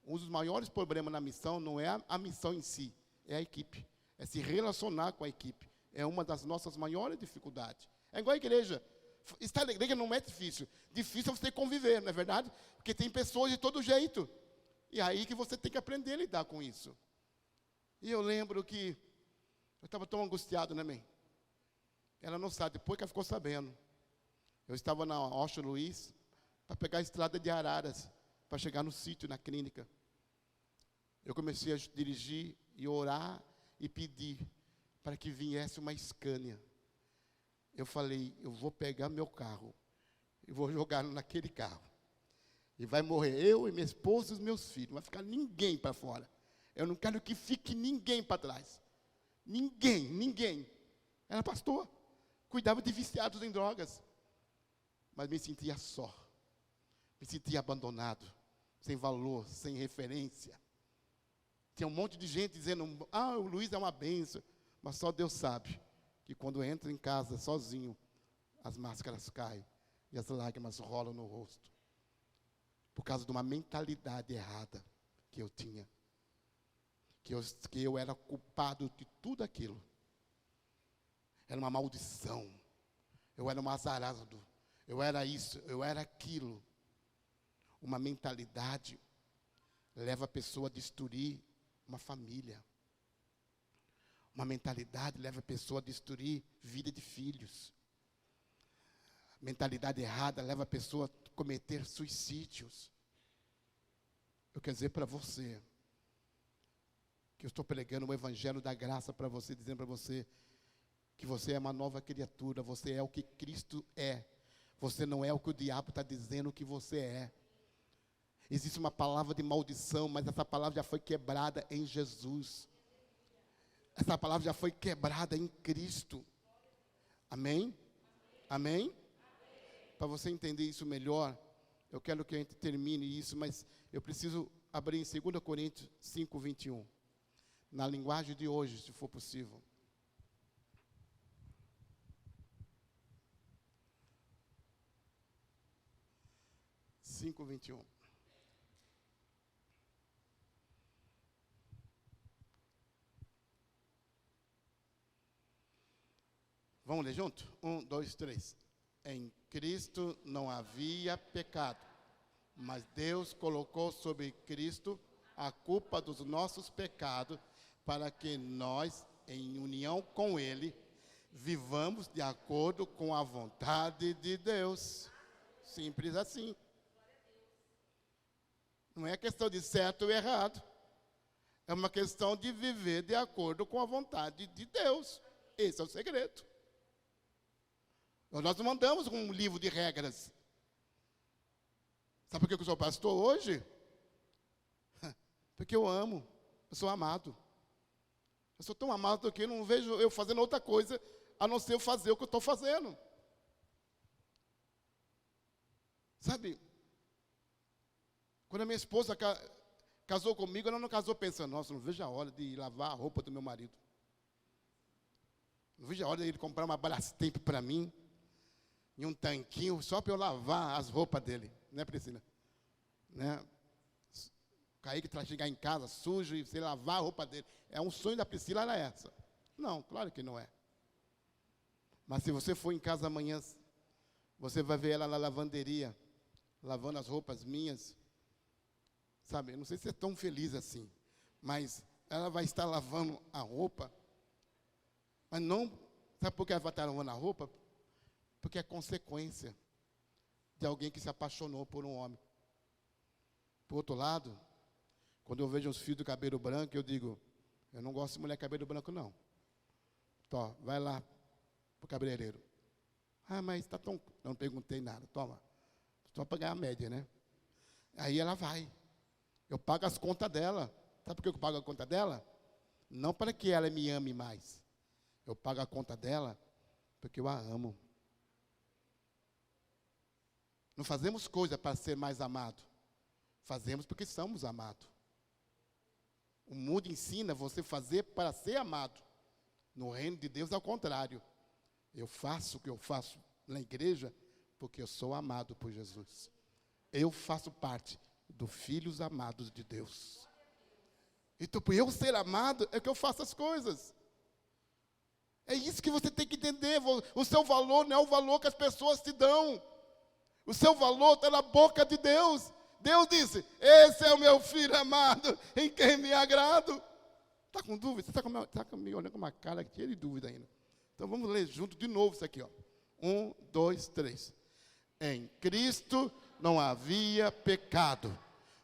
Um dos maiores problemas na missão não é a missão em si, é a equipe. É se relacionar com a equipe. É uma das nossas maiores dificuldades. É igual a igreja. Estar na igreja não é difícil. Difícil é você conviver, não é verdade? Porque tem pessoas de todo jeito. E é aí que você tem que aprender a lidar com isso. E eu lembro que eu estava tão angustiado, né, mãe? Ela não sabe, depois que ela ficou sabendo. Eu estava na Ocho Luiz para pegar a estrada de Araras, para chegar no sítio, na clínica. Eu comecei a dirigir e orar e pedir para que viesse uma Scania. Eu falei: eu vou pegar meu carro e vou jogar naquele carro. E vai morrer eu e minha esposa e os meus filhos. Não vai ficar ninguém para fora. Eu não quero que fique ninguém para trás. Ninguém. Era pastor. Cuidava de viciados em drogas. Mas me sentia só. Me sentia abandonado. Sem valor, sem referência. Tinha um monte de gente dizendo, o Luiz é uma bênção. Mas só Deus sabe que quando entra em casa sozinho, as máscaras caem e as lágrimas rolam no rosto. Por causa de uma mentalidade errada que eu tinha. Que eu era culpado de tudo aquilo. Era uma maldição. Eu era um azarado. Eu era isso, eu era aquilo. Uma mentalidade leva a pessoa a destruir uma família. Uma mentalidade leva a pessoa a destruir vida de filhos. Mentalidade errada leva a pessoa a cometer suicídios. Eu quero dizer para você, que eu estou pregando o evangelho da graça para você, dizendo para você, que você é uma nova criatura, você é o que Cristo é. Você não é o que o diabo está dizendo que você é. Existe uma palavra de maldição, mas essa palavra já foi quebrada em Jesus. Essa palavra já foi quebrada em Cristo. Amém? Amém? Para você entender isso melhor, eu quero que a gente termine isso, mas eu preciso abrir em 2 Coríntios 5, 21. Na linguagem de hoje, se for possível. Cinco, 21. Vamos ler junto? 1, 2, 3. Em Cristo não havia pecado, mas Deus colocou sobre Cristo a culpa dos nossos pecados, para que nós, em união com Ele, vivamos de acordo com a vontade de Deus. Simples assim. Não é questão de certo ou errado. É uma questão de viver de acordo com a vontade de Deus. Esse é o segredo. Nós não mandamos um livro de regras. Sabe por que eu sou pastor hoje? Porque eu amo, eu sou amado. Eu sou tão amado que eu não vejo eu fazendo outra coisa, a não ser eu fazer o que eu estou fazendo. Sabe, quando a minha esposa casou comigo, ela não casou pensando, nossa, não vejo a hora de lavar a roupa do meu marido. Não vejo a hora de ele comprar uma Brastemp para mim, e um tanquinho, só para eu lavar as roupas dele. Né, Priscila? Né? Kaique para chegar em casa sujo e você lavar a roupa dele. É um sonho da Priscila, era essa. Não, claro que não é. Mas se você for em casa amanhã, você vai ver ela na lavanderia, lavando as roupas minhas. Sabe, eu não sei se é tão feliz assim, mas ela vai estar lavando a roupa, mas não, sabe por que ela vai estar lavando a roupa? Porque é consequência de alguém que se apaixonou por um homem. Por outro lado, quando eu vejo uns fios de cabelo branco, eu digo, eu não gosto de mulher de cabelo branco, não. Tó, vai lá para o cabeleireiro. Ah, mas está tão... Eu não perguntei nada, toma. Só pagar a média, né? Aí ela vai. Eu pago as contas dela. Sabe por que eu pago a conta dela? Não para que ela me ame mais. Eu pago a conta dela porque eu a amo. Não fazemos coisa para ser mais amado. Fazemos porque somos amados. O mundo ensina você a fazer para ser amado. No reino de Deus é o contrário. Eu faço o que eu faço na igreja porque eu sou amado por Jesus. Eu faço parte dos filhos amados de Deus. Então, por eu ser amado, é que eu faço as coisas. É isso que você tem que entender. O seu valor não é o valor que as pessoas te dão. O seu valor está na boca de Deus. Deus disse, esse é o meu filho amado, em quem me agrado. Está com dúvida? Você está me olhando com uma cara cheia de dúvida ainda. Então, vamos ler junto de novo isso aqui. 1, 2, 3. Em Cristo não havia pecado,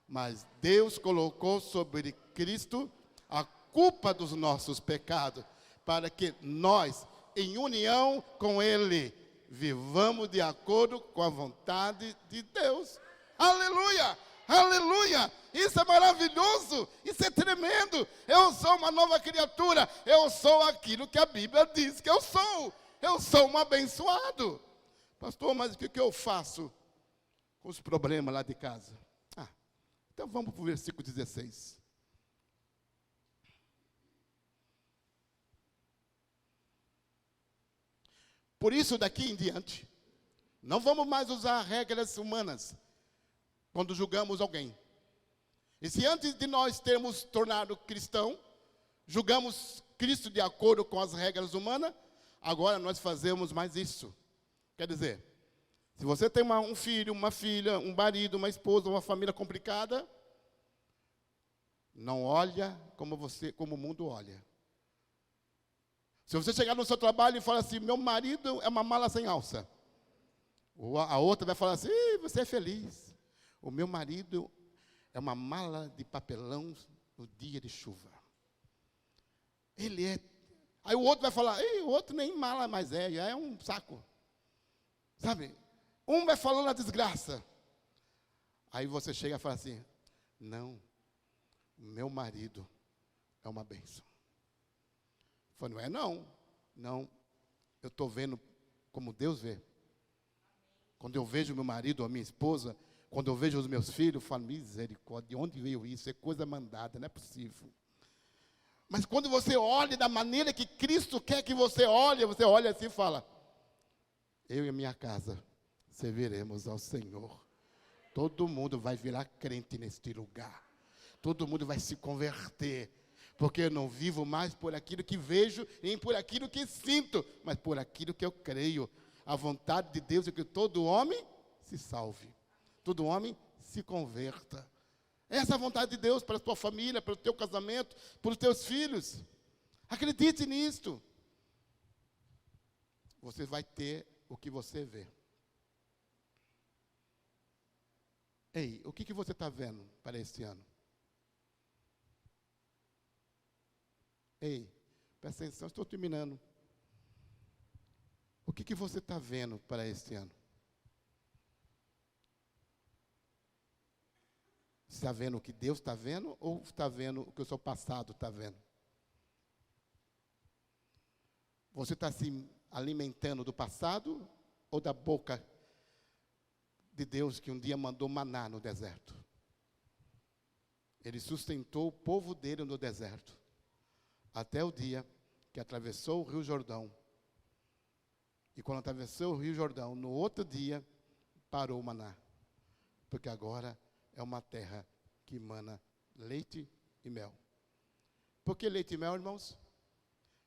mas Deus colocou sobre Cristo a culpa dos nossos pecados, para que nós, em união com Ele, vivamos de acordo com a vontade de Deus. Aleluia! Aleluia! Isso é maravilhoso, isso é tremendo. Eu sou uma nova criatura, eu sou aquilo que a Bíblia diz que eu sou um abençoado. Pastor, mas o que eu faço com os problemas lá de casa? Então vamos para o versículo 16. Por isso, daqui em diante, não vamos mais usar regras humanas quando julgamos alguém. E se antes de nós termos tornado cristão, julgamos Cristo de acordo com as regras humanas, agora nós fazemos mais isso. Quer dizer, se você tem um filho, uma filha, um marido, uma esposa, uma família complicada, não olha como o mundo olha. Se você chegar no seu trabalho e falar assim, meu marido é uma mala sem alça, a outra vai falar assim, você é feliz. O meu marido é uma mala de papelão no dia de chuva. Ele é. Aí o outro vai falar, o outro nem mala mais já é um saco. Sabe? Um vai falando a desgraça. Aí você chega e fala assim, não, meu marido é uma bênção. Eu falo, não, eu estou vendo como Deus vê. Quando eu vejo meu marido, a minha esposa, quando eu vejo os meus filhos, eu falo, misericórdia, de onde veio isso? É coisa mandada, não é possível. Mas quando você olha da maneira que Cristo quer que você olhe assim e fala, eu e a minha casa serviremos ao Senhor. Todo mundo vai virar crente neste lugar. Todo mundo vai se converter. Porque eu não vivo mais por aquilo que vejo, nem por aquilo que sinto, mas por aquilo que eu creio. A vontade de Deus é que todo homem se salve. Todo homem se converta. Essa é a vontade de Deus para a tua família, para o teu casamento, para os teus filhos. Acredite nisto. Você vai ter o que você vê. Ei, o que você está vendo para este ano? Ei, presta atenção, estou terminando. O que você está vendo para este ano? Você está vendo o que Deus está vendo ou está vendo o que o seu passado está vendo? Você está se alimentando do passado ou da boca de Deus que um dia mandou maná no deserto? Ele sustentou o povo dele no deserto, até o dia que atravessou o Rio Jordão. E quando atravessou o Rio Jordão, no outro dia, parou o maná. Porque agora é uma terra que emana leite e mel. Por que leite e mel, irmãos?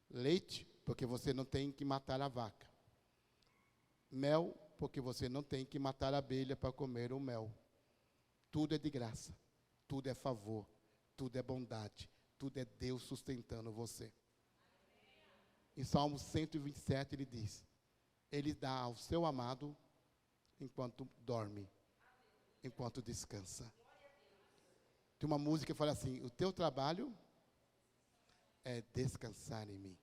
Leite, porque você não tem que matar a vaca. Mel, porque você não tem que matar a abelha para comer o mel. Tudo é de graça, tudo é favor, tudo é bondade, tudo é Deus sustentando você. Em Salmo 127 ele diz, ele dá ao seu amado enquanto dorme, enquanto descansa. Tem uma música que fala assim, o teu trabalho é descansar em mim.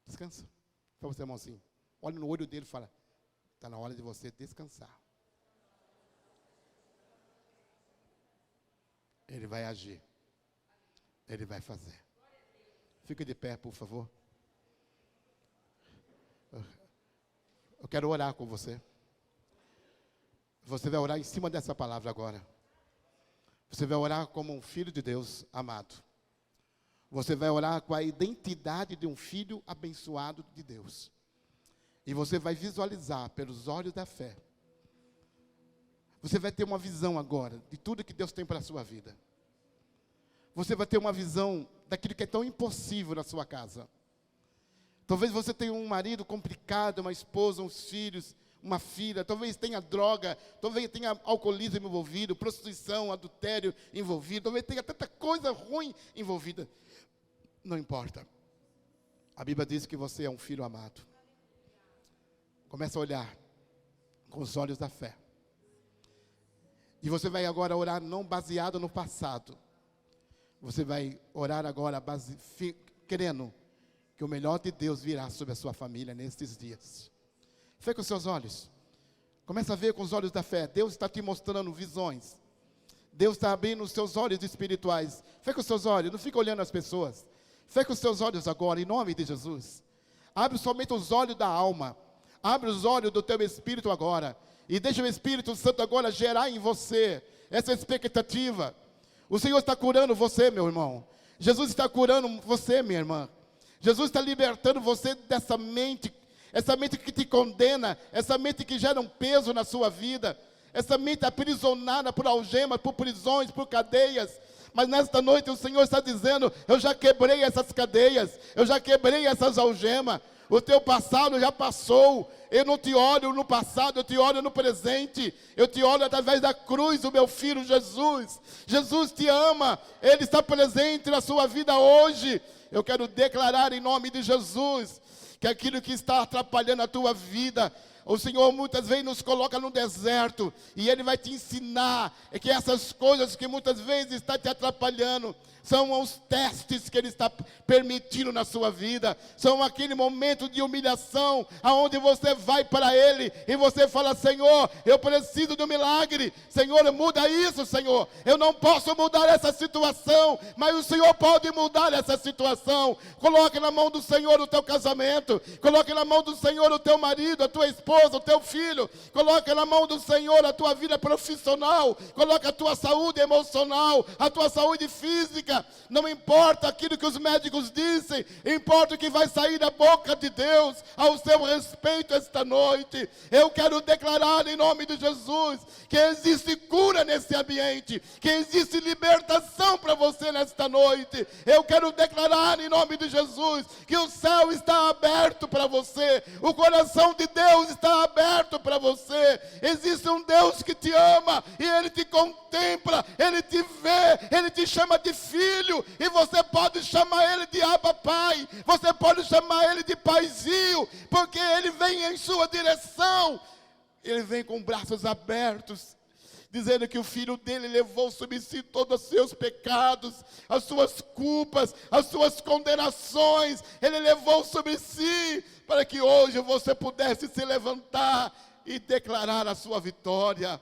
Descansa. Fala você, irmão, assim, olha no olho dele e fala, está na hora de você descansar. Ele vai agir. Ele vai fazer. Fique de pé, por favor. Eu quero orar com você. Você vai orar em cima dessa palavra agora. Você vai orar como um filho de Deus amado. Você vai orar com a identidade de um filho abençoado de Deus. E você vai visualizar pelos olhos da fé. Você vai ter uma visão agora de tudo que Deus tem para a sua vida. Você vai ter uma visão daquilo que é tão impossível na sua casa. Talvez você tenha um marido complicado, uma esposa, uns filhos, uma filha. Talvez tenha droga, talvez tenha alcoolismo envolvido, prostituição, adultério envolvido. Talvez tenha tanta coisa ruim envolvida. Não importa. A Bíblia diz que você é um filho amado. Começa a olhar com os olhos da fé. E você vai agora orar não baseado no passado. Você vai orar agora crendo que o melhor de Deus virá sobre a sua família nestes dias. Feche os seus olhos. Começa a ver com os olhos da fé. Deus está te mostrando visões. Deus está abrindo os seus olhos espirituais. Fecha os seus olhos, não fica olhando as pessoas. Fecha os seus olhos agora, em nome de Jesus. Abre somente os olhos da alma. Abre os olhos do teu espírito agora. E deixa o Espírito Santo agora gerar em você essa expectativa. O Senhor está curando você, meu irmão. Jesus está curando você, minha irmã. Jesus está libertando você dessa mente, essa mente que te condena, essa mente que gera um peso na sua vida, essa mente aprisionada por algemas, por prisões, por cadeias. Mas nesta noite o Senhor está dizendo: eu já quebrei essas cadeias, eu já quebrei essas algemas. O teu passado já passou. Eu não te olho no passado, eu te olho no presente. Eu te olho através da cruz do meu filho Jesus. Jesus te ama, Ele está presente na sua vida hoje. Eu quero declarar em nome de Jesus que aquilo que está atrapalhando a tua vida, o Senhor muitas vezes nos coloca no deserto e Ele vai te ensinar que essas coisas que muitas vezes estão te atrapalhando são os testes que Ele está permitindo na sua vida. São aquele momento de humilhação, aonde você vai para Ele e você fala: Senhor, eu preciso do milagre. Senhor, muda isso, Senhor. Eu não posso mudar essa situação, mas o Senhor pode mudar essa situação. Coloque na mão do Senhor o teu casamento. Coloque na mão do Senhor o teu marido, a tua esposa, o teu filho. Coloque na mão do Senhor a tua vida profissional. Coloque a tua saúde emocional, a tua saúde física. Não importa aquilo que os médicos dizem, importa o que vai sair da boca de Deus ao seu respeito esta noite. Eu quero declarar em nome de Jesus que existe cura nesse ambiente, que existe libertação para você nesta noite. Eu quero declarar em nome de Jesus que o céu está aberto para você, o coração de Deus está aberto para você. Existe um Deus que te ama e Ele te contempla, Ele te vê, Ele te chama de filho. E você pode chamar Ele de Abba Pai, você pode chamar Ele de Paizinho, porque Ele vem em sua direção. Ele vem com braços abertos, dizendo que o Filho dele levou sobre si todos os seus pecados, as suas culpas, as suas condenações. Ele levou sobre si, para que hoje você pudesse se levantar e declarar a sua vitória.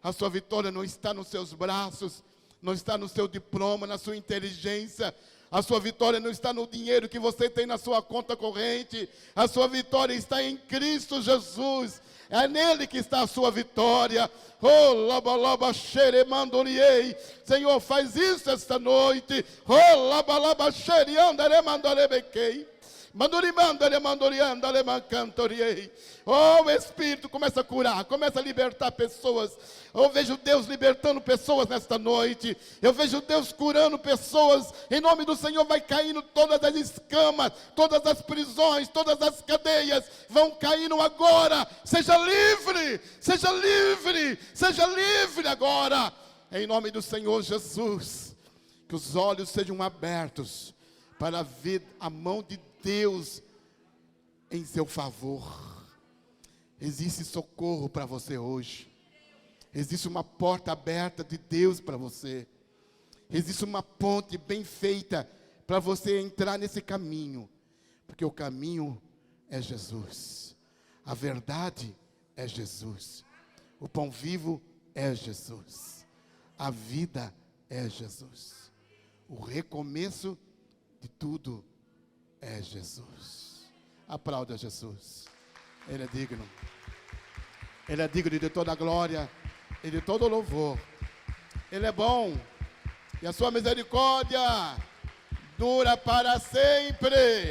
A sua vitória não está nos seus braços, não está no seu diploma, na sua inteligência. A sua vitória não está no dinheiro que você tem na sua conta corrente. A sua vitória está em Cristo Jesus. É nele que está a sua vitória. Oh, loba, loba, xeremandoriei. Senhor, faz isso esta noite. Oh, loba, loba, xeremandaremandorebequei. Oh, o Espírito começa a curar, começa a libertar pessoas. Eu vejo Deus libertando pessoas nesta noite. Eu vejo Deus curando pessoas. Em nome do Senhor vai caindo todas as escamas, todas as prisões, todas as cadeias vão caindo agora. Seja livre, seja livre, seja livre agora. Em nome do Senhor Jesus, que os olhos sejam abertos para ver a mão de Deus em seu favor. Existe socorro para você hoje. Existe uma porta aberta de Deus para você. Existe uma ponte bem feita para você entrar nesse caminho. Porque o caminho é Jesus. A verdade é Jesus. O pão vivo é Jesus. A vida é Jesus. O recomeço de tudo é Jesus. Aplauda Jesus. Ele é digno. Ele é digno de toda a glória e de todo o louvor. Ele é bom. E a sua misericórdia dura para sempre.